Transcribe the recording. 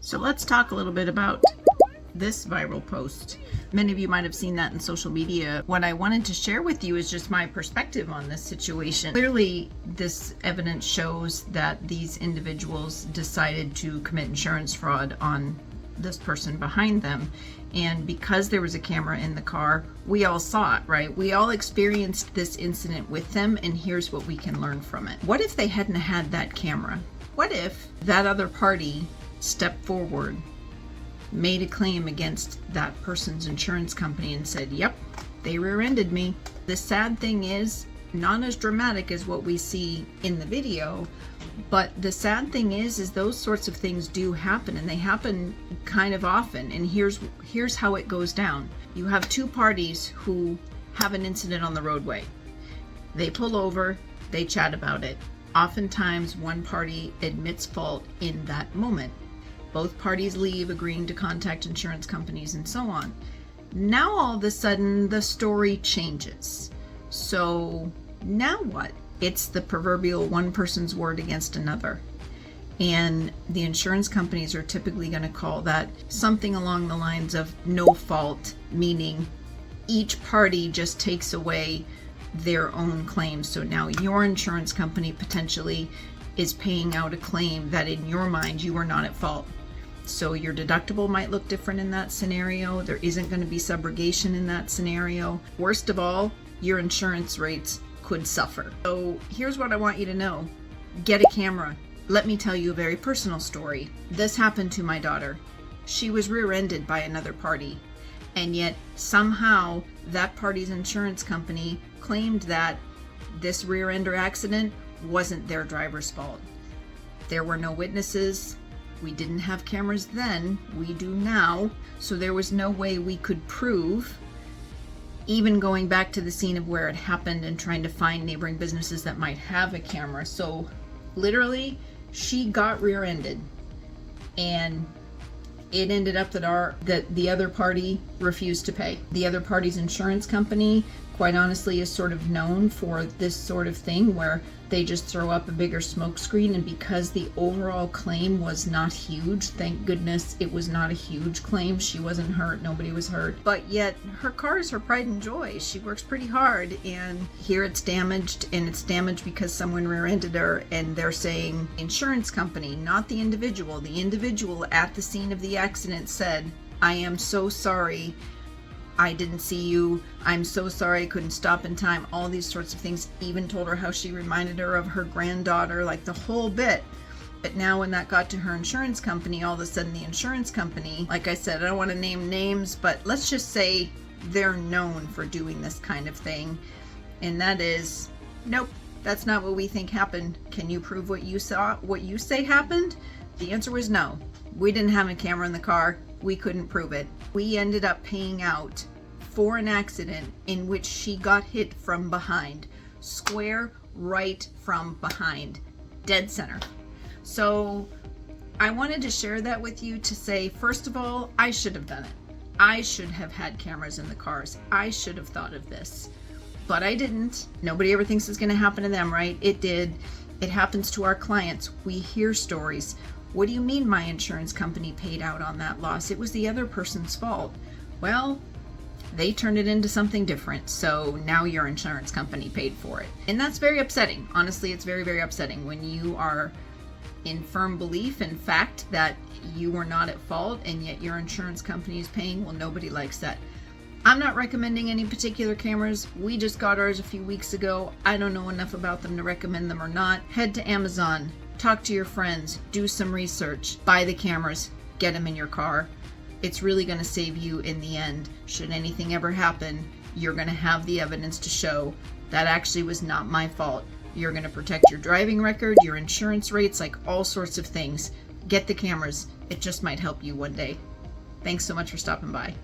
So let's talk a little bit about this viral post. Many of you might have seen that in social media. What I wanted to share with you is just my perspective on this situation. Clearly, this evidence shows that these individuals decided to commit insurance fraud on this person behind them. And because there was a camera in the car, we all saw it, right? We all experienced this incident with them, and here's what we can learn from it. What if they hadn't had that camera? What if that other party stepped forward, made a claim against that person's insurance company and said, yep, they rear-ended me? The sad thing is, not as dramatic as what we see in the video, but the sad thing is those sorts of things do happen, and they happen kind of often. And here's how it goes down. You have two parties who have an incident on the roadway. They pull over, they chat about it. Oftentimes one party admits fault in that moment. Both parties leave, agreeing to contact insurance companies and so on. Now all of a sudden the story changes. So now what? It's the proverbial one person's word against another. And the insurance companies are typically going to call that something along the lines of no fault, meaning each party just takes away their own claims. So now your insurance company potentially is paying out a claim that in your mind you were not at fault. So your deductible might look different in that scenario. There isn't going to be subrogation in that scenario. Worst of all, your insurance rates could suffer. So here's what I want you to know. Get a camera. Let me tell you a very personal story. This happened to my daughter. She was rear-ended by another party, and yet somehow that party's insurance company claimed that this rear-ender accident wasn't their driver's fault. There were no witnesses. We didn't have cameras then. We do now. So there was no way we could prove, even going back to the scene of where it happened and trying to find neighboring businesses that might have a camera. So literally, she got rear-ended, and it ended up that the other party refused to pay. The other party's insurance company, quite honestly, is sort of known for this sort of thing where they just throw up a bigger smoke screen. And because the overall claim was not huge, thank goodness it was not a huge claim. She wasn't hurt, nobody was hurt, but yet her car is her pride and joy. She works pretty hard, and here it's damaged, and it's damaged because someone rear-ended her, and they're saying insurance company, not the individual. The individual at the scene of the accident said, I am so sorry, I didn't see you. I'm so sorry I couldn't stop in time. All these sorts of things. Even told her how she reminded her of her granddaughter, like the whole bit. But now when that got to her insurance company, all of a sudden the insurance company, like I said, I don't want to name names, but let's just say they're known for doing this kind of thing. And that is, nope, that's not what we think happened. Can you prove what you saw, what you say happened? The answer was no. We didn't have a camera in the car. We couldn't prove it. We ended up paying out for an accident in which she got hit from behind, square right from behind, dead center. So I wanted to share that with you to say, first of all, I should have done it. I should have had cameras in the cars. I should have thought of this, but I didn't. Nobody ever thinks it's going to happen to them, right? It did. It happens to our clients. We hear stories. What do you mean my insurance company paid out on that loss? It was the other person's fault. Well, they turned it into something different, so now your insurance company paid for it. And that's very upsetting. Honestly, it's very, very upsetting when you are in firm belief and fact that you were not at fault, and yet your insurance company is paying. Well, nobody likes that. I'm not recommending any particular cameras. We just got ours a few weeks ago. I don't know enough about them to recommend them or not. Head to Amazon. Talk to your friends, do some research, buy the cameras, get them in your car. It's really going to save you in the end. Should anything ever happen, you're going to have the evidence to show that actually was not my fault. You're going to protect your driving record, your insurance rates, like all sorts of things. Get the cameras. It just might help you one day. Thanks so much for stopping by.